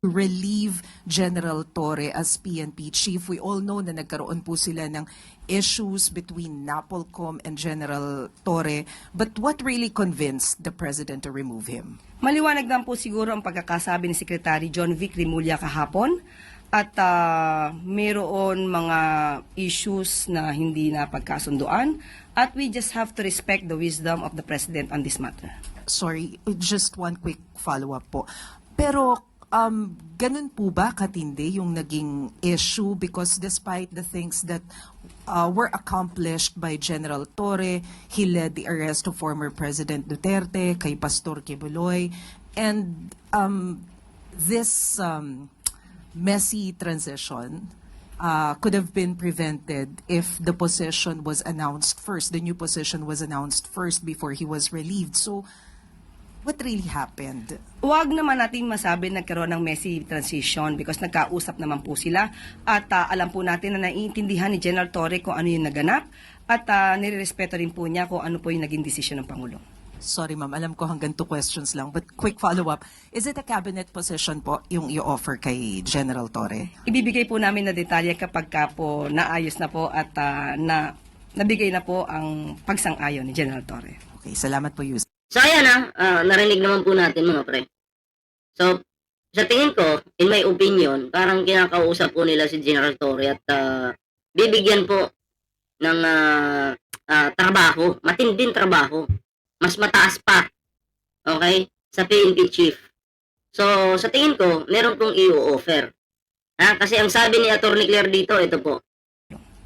relieve General Torre as PNP chief. We all know na nagkaroon po sila ng issues between NAPOLCOM and General Torre. But what really convinced the President to remove him? Maliwanag lang po siguro ang pagkakasabi ni Secretary John Vic Rimulya kahapon at mayroon mga issues na hindi na pagkasunduan at we just have to respect the wisdom of the President on this matter. Sorry, just one quick follow-up po. Pero ganun po ba katindi yung naging issue? Because despite the things that were accomplished by General Torre, he led the arrest of former President Duterte, kay Pastor Kibuloy, and this messy transition could have been prevented if the position was announced first, the new position was announced first before he was relieved. So, what really happened? Huwag naman natin masabi nagkaroon ng messy transition because nagkausap naman po sila at alam po natin na naiintindihan ni General Torre kung ano yung naganap at nirerespeto rin po niya kung ano po yung naging desisyon ng Pangulo. Sorry ma'am, alam ko hanggang 2 questions lang, but quick follow-up. Is it a cabinet position po yung i-offer kay General Torre? Ibibigay po namin na detalye kapag po naayos na po at nabigay na po ang pagsang-ayon ni General Torre. Okay, salamat po, Yus. So ayan narinig naman po natin mga pre. So, sa tingin ko, in my opinion, parang kinakausap po nila si General Torre at bibigyan po ng trabaho, matinding trabaho, mas mataas pa, okay, sa PNP chief. So, sa tingin ko, meron pong i-offer. Kasi ang sabi ni Attorney Claire dito, ito po,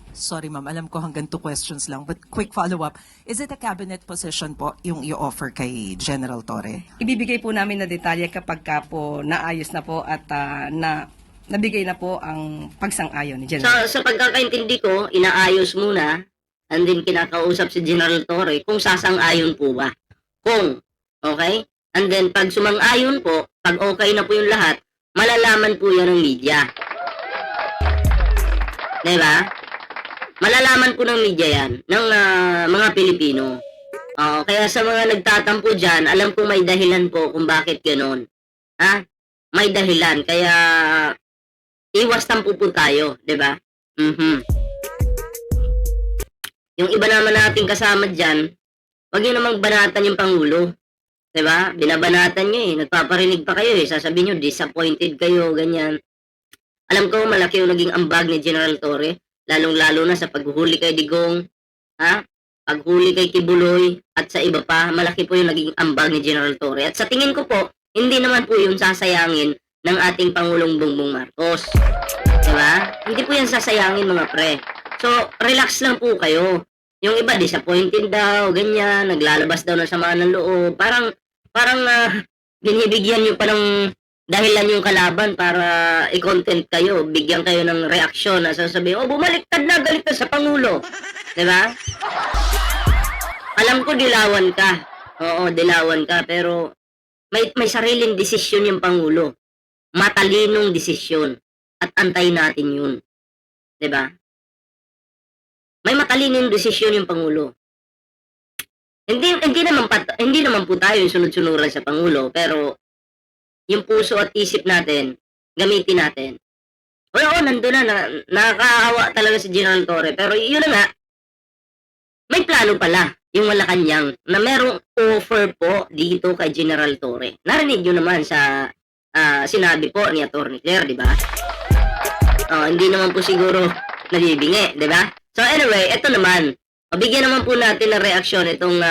Sorry ma'am, alam ko hanggang 2 questions lang, but quick follow-up. Is it a cabinet position po yung i-offer kay General Torre? Ibibigay po namin na detalye kapag po naayos na po at nabigay na po ang pagsang-ayon ni General. Sa pagkakaintindi ko, inaayos muna, and then kinakausap si General Torre kung sasang-ayon po ba. Kung, okay? And then pag sumang-ayon po, pag okay na po yung lahat, malalaman po yan ng media. Diba? Malalaman po ng media yan, ng mga Pilipino. Kaya sa mga nagtatampo dyan, alam kong may dahilan po kung bakit gano'n. May dahilan, kaya iwas tampo po tayo, di ba? Yung iba naman nating kasama dyan, wag nyo namang banatan yung Pangulo. Di ba? Binabanatan nyo nagpaparinig pa kayo sasabihin nyo, disappointed kayo, ganyan. Alam ko, malaki yung naging ambag ni General Torre, lalong-lalo na sa paghuli kay Digong, paghuli kay Kibuloy, at sa iba pa, malaki po yung naging ambag ni General Torre. At sa tingin ko po, hindi naman po yung sasayangin ng ating Pangulong Bongbong Marcos. Diba? Hindi po yan sasayangin mga pre. So, relax lang po kayo. Yung iba, disappointed daw, ganyan, naglalabas daw ng sama ng loob. Parang binibigyan nyo pa ng dahilan yung kalaban para i-content kayo, bigyan kayo ng reaksyon na sasabihin, bumaliktad na, galit na sa Pangulo. Diba? Alam ko dilawan ka. Oo, dilawan ka, pero may sariling desisyon yung Pangulo. Matalinong desisyon. At antayin natin yun. Diba? May matalinong desisyon yung Pangulo. Hindi naman po tayo yung sunod-sunuran sa Pangulo, pero yung puso at isip natin, gamitin natin. Oo, nandun na, nakakaawa talaga si General Torre. Pero yun na nga, may plano pala yung Malacanang na merong offer po dito kay General Torre. Narinig nyo naman sa sinabi po ni Attorney Claire, di ba? Hindi naman po siguro nabibingi, di ba? So anyway, ito naman, mabigyan naman po natin ng reaksyon itong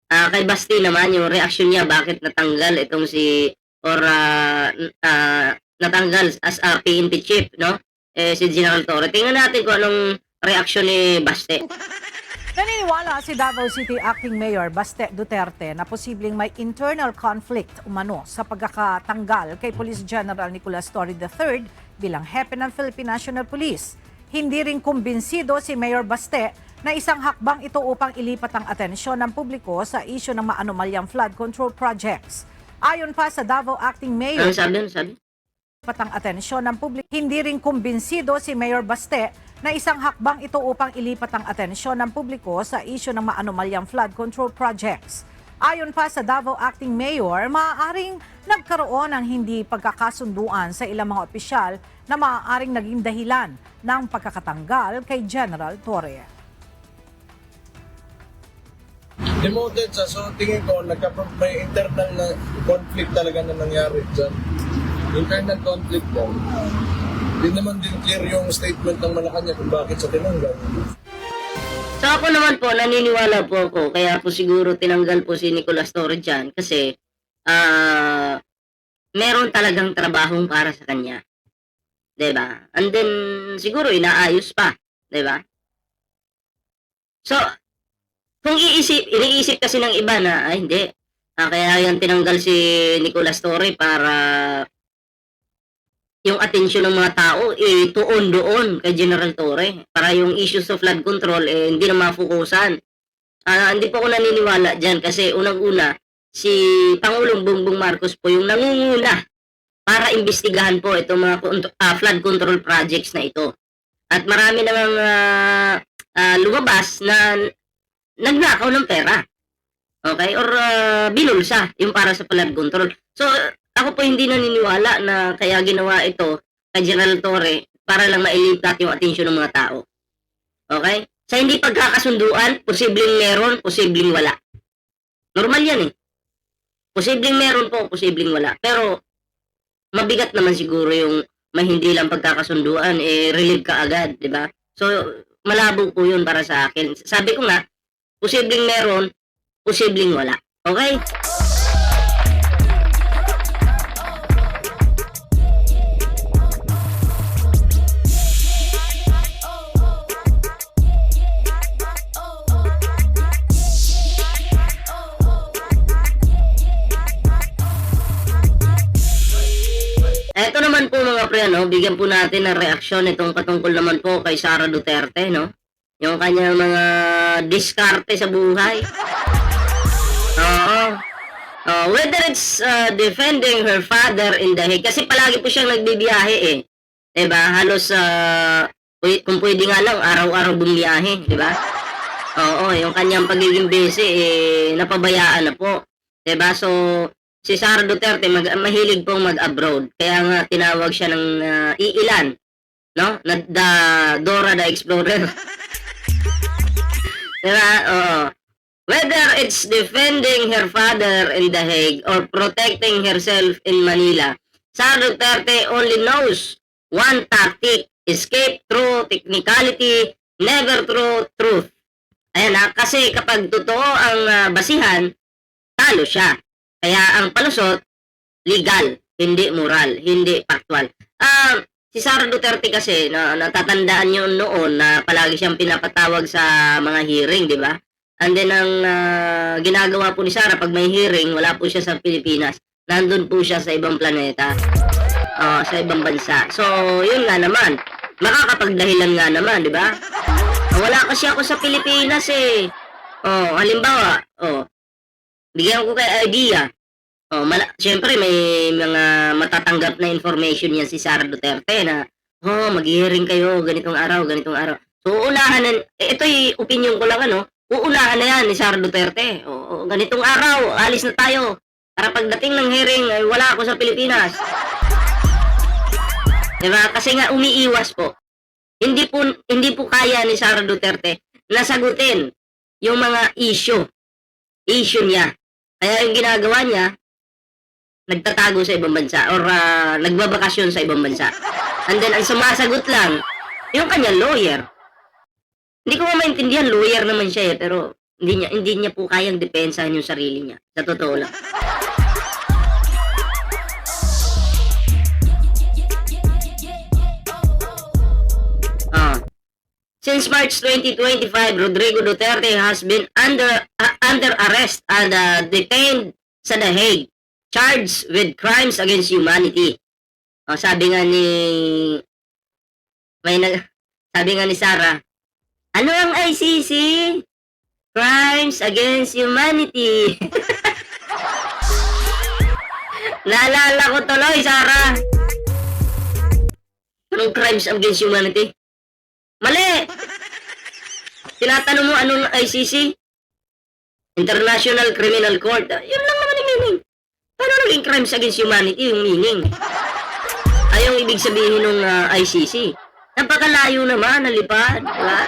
kay Basti naman, yung reaksyon niya, bakit natanggal itong natanggal as a PNP chief, no? Si General Torre. Tingnan natin kung anong reaksyon ni Baste. Naniniwala si Davao City Acting Mayor Baste Duterte na posibleng may internal conflict umano sa pagkakatanggal kay Police General Nicolas Torre III bilang hepe ng Philippine National Police. Hindi rin kumbinsido si Mayor Baste na isang hakbang ito upang ilipat ang atensyon ng publiko sa isyu ng maanomalyang flood control projects. Ayon pa sa Davao Acting Mayor, Ano sabi? patang atensyon ng publiko. Hindi rin kumbinsido si Mayor Baste na isang hakbang ito upang ilipat ang atensyon ng publiko sa isyu ng maanomalyang flood control projects. Ayon pa sa Davao Acting Mayor, maaaring nagkaroon ng hindi pagkakasunduan sa ilang mga opisyal na maaaring naging dahilan ng pagkakatanggal kay General Torre. Demoted siya. So tingin ko, may internal na conflict talaga na nangyari dyan. Internal conflict yan. Hindi naman din clear yung statement ng Malacanang kung bakit siya tinanggal. So ako naman po, naniniwala po ako, kaya po siguro tinanggal po si Nicolas Torre dyan kasi meron talagang trabahong para sa kanya. 'Di ba? And then, siguro inaayos pa. 'Di ba? So, kung iniisip kasi ng iba na, ay hindi, kaya yan tinanggal si Nicolas Torre para yung atensyon ng mga tao tuon doon kay General Torre para yung issues of flood control hindi na mafukusan. Hindi po ako naniniwala dyan kasi unang-una si Pangulong Bongbong Marcos po yung nangunguna para imbestigahan po itong mga flood control projects na ito. At marami namang lumabas na nagnakaw ng pera. Okay? Or binulsa yung para sa flood control. So, ako po hindi naniniwala na kaya ginawa ito kay General Torre para lang mailipat yung atensyon ng mga tao. Okay? Sa hindi pagkakasunduan, posibleng meron, posibleng wala. Normal yan eh. Posibleng meron po, posibleng wala. Pero, mabigat naman siguro yung may hindi lang pagkakasunduan, relieve ka agad, di ba? So, malabo po yun para sa akin. Sabi ko nga, posibleng meron, posibleng wala. Okay? Ito naman po mga pre, bigyan po natin ng reaksyon itong patungkol naman po kay Sara Duterte, no? Yung kanyang mga diskarte sa buhay. Oo. Whether it's defending her father in The Hague, kasi palagi po siyang nagbibiyahe eh. Diba? Halos, kung pwede nga lang, araw-araw bumiyahe, diba? Oo, yung kanyang pagiging busy, napabayaan na po. Diba? So, si Sara Duterte, mahilig pong mag-abroad. Kaya nga, tinawag siya ng iilan, no? Dora the Explorer. Diba? Oo. Whether it's defending her father in The Hague or protecting herself in Manila, Sara Duterte only knows one tactic: escape through technicality, never through truth. Ayan kasi kapag totoo ang basihan, talo siya. Kaya ang palusot, legal, hindi moral, hindi factual. Si Sara Duterte kasi, natatandaan nyo noon na palagi siyang pinapatawag sa mga hearing, di ba? And then ang ginagawa po ni Sara, pag may hearing, wala po siya sa Pilipinas. Nandun po siya sa ibang planeta, sa ibang bansa. So, yun nga naman. Makakapagdahilan nga naman, di ba? Wala kasi ako sa Pilipinas eh. Halimbawa, bigyan ko kay idea. Siyempre may mga matatanggap na information yan si Sara Duterte na, mag-hearing kayo ganitong araw. So, unahan na, ito'y opinion ko lang uunahan na yan ni Sara Duterte. Ganitong araw, alis na tayo. Para pagdating ng hearing, wala ako sa Pilipinas. Diba? Kasi nga umiiwas po. Hindi po kaya ni Sara Duterte na sagutin yung mga issue niya. Kaya yung ginagawa niya, nagtatago sa ibang bansa or nagbabakasyon sa ibang bansa. And then, ang sumasagot lang, yung kanyang lawyer. Hindi ko maintindihan, lawyer naman siya pero hindi niya po kayang depensahan yung sarili niya. Sa totoo lang. Since March 2025, Rodrigo Duterte has been under arrest and detained sa The Hague, charged with crimes against humanity. Sabi nga ni Sara, ano ang ICC? Crimes against humanity. Naalala ko tuloy, Sara. Anong crimes against humanity? Mali! Tinatanong mo anong ICC? International Criminal Court. Yun lang naman yung meaning. Paano naging crimes against humanity yung meaning? Ay, yung ibig sabihin ng ICC. Napakalayo naman, nalipad. Diba?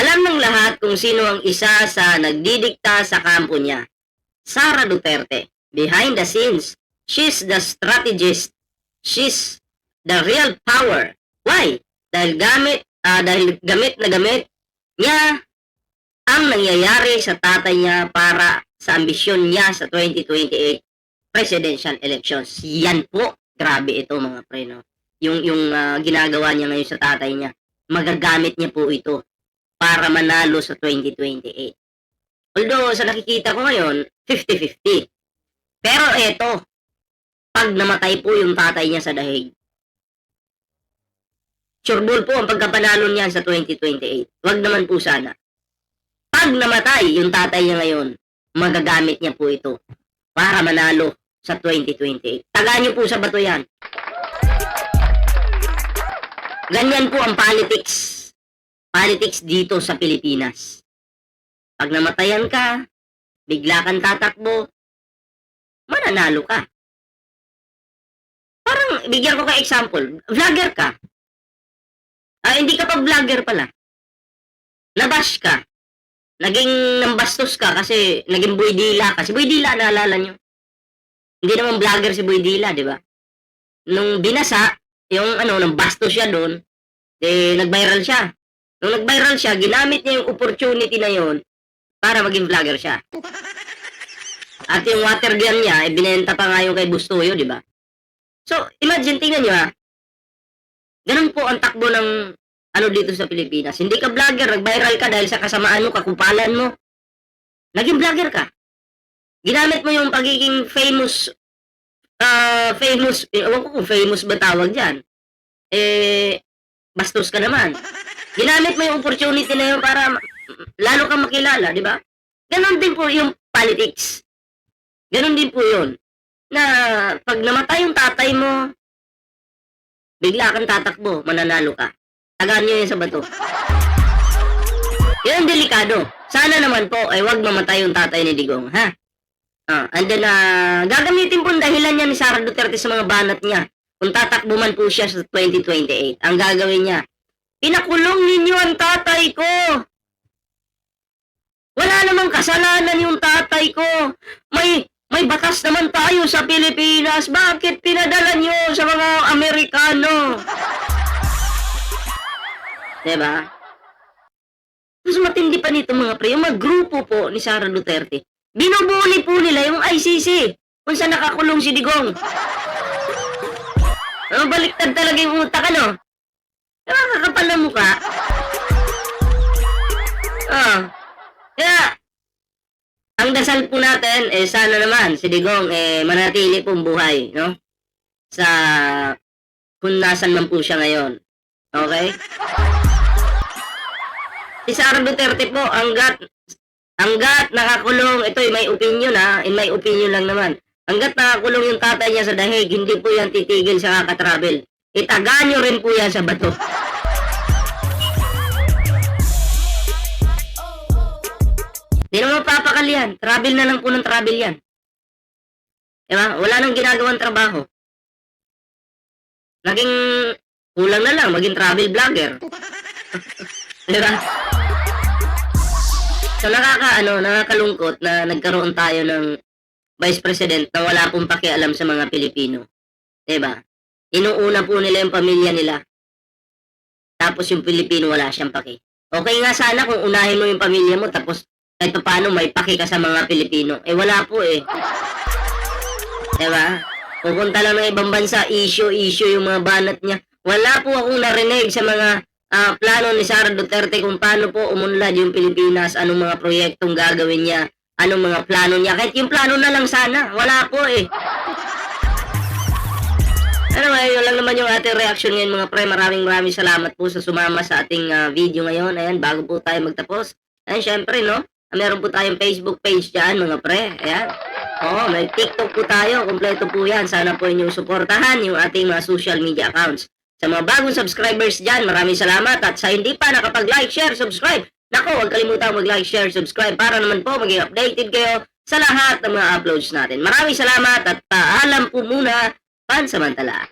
Alam ng lahat kung sino ang isa sa nagdidikta sa kampo niya. Sara Duterte. Behind the scenes. She's the strategist. She's the real power. Why? Dahil gamit na gamit niya ang nangyayari sa tatay niya para sa ambisyon niya sa 2028 presidential elections. Yan po. Grabe ito mga pre, no? Yung ginagawa niya ngayon sa tatay niya. Magagamit niya po ito para manalo sa 2028. Although, sa nakikita ko ngayon, 50-50. Pero eto, pag namatay po yung tatay niya sa dahig, sureball po ang pagkapanalo niya sa 2028. Wag naman po sana. Pag namatay yung tatay niya ngayon, magagamit niya po ito para manalo sa 2028. Tagaan niyo po sa bato yan. Ganyan po ang politics. Politics dito sa Pilipinas. Pag namatayan ka, bigla kang tatakbo, mananalo ka. Parang, bigyan ko ka example, vlogger ka. Hindi ka pa vlogger pala. Nabash ka. Naging nambastos ka kasi naging buydila ka. Si buydila, naalala nyo? Hindi naman vlogger si buydila, di ba? Nung binasa, yung nang bastos siya doon, nag-viral siya. Nung nag-viral siya, ginamit niya yung opportunity na yon para maging vlogger siya. At yung water gun niya, binenta pa nga yung kay Bustoyo, di ba? So, imagine, tingnan nyo ganun po ang takbo ng dito sa Pilipinas. Hindi ka vlogger, nag-viral ka dahil sa kasamaan mo, kakupalan mo. Naging vlogger ka. Ginamit mo yung pagiging famous, ewan ko kung famous ba tawag dyan. Bastos ka naman. Ginamit mo yung opportunity na yun para lalo kang makilala, di ba? Ganon din po yung politics. Ganon din po yun. Na pag namatay yung tatay mo, bigla kang tatakbo, mananalo ka. Tagaan nyo yun sa bato. Yan ang delikado. Sana naman po, wag mamatay yung tatay ni Digong, ha? And then, gagamitin po ang dahilan niya ni Sara Duterte sa mga banat niya. Kung tatakbo man po siya sa 2028, ang gagawin niya, pinakulong ninyo ang tatay ko. Wala namang kasalanan yung tatay ko. May batas naman tayo sa Pilipinas. Bakit pinadala nyo sa mga Amerikano? Diba? Mas matindi pa nito mga pre, yung mga grupo po ni Sara Duterte, binubuli po nila yung ICC kung saan nakakulong si Digong. Baliktad talaga yung utak, Nakakapal na mukha. Kaya, ang dasal po natin, sana naman si Digong manatili pong buhay, no? Sa kung nasan man po siya ngayon. Okay? Si Sara Duterte po, hanggat nakakulong, ito may opinion in my opinion lang naman. Hanggat nakakulong yung tatay niya sa dahig, hindi po yan titigil sa kakatravel. Itaga nyo rin po yan sa bato. Di naman papakal yan. Travel na lang po ng travel yan. Diba? Wala nang ginagawang trabaho. Naging kulang na lang, maging travel vlogger. Diba? So nakakalungkot na nagkaroon tayo ng Vice President na wala pong pakialam sa mga Pilipino. Diba? Inuuna po nila yung pamilya nila. Tapos yung Pilipino wala siyang paki. Okay nga sana kung unahin mo yung pamilya mo tapos kahit paano may paki ka sa mga Pilipino. Wala po Diba? Pupunta lang ng ibang bansa, issue yung mga banat niya. Wala po akong narinig sa mga plano ni Sara Duterte kung paano po umunlad yung Pilipinas, anong mga proyektong gagawin niya, anong mga plano niya. Kahit yung plano na lang sana, wala po Anyway, yun lang naman yung ating reaction ngayon mga pre. Maraming salamat po sa sumama sa ating video ngayon. Ayan, bago po tayo magtapos. Ayan, syempre, meron po tayong Facebook page dyan mga pre. Ayan. May TikTok po tayo. Kompleto po yan. Sana po inyong suportahan yung ating mga social media accounts. Sa mga bagong subscribers dyan, maraming salamat. At sa hindi pa nakapag-like, share, subscribe, nako, huwag kalimutan mag-like, share, subscribe para naman po maging updated kayo sa lahat ng mga uploads natin. Maraming salamat at paalam po muna pansamantala.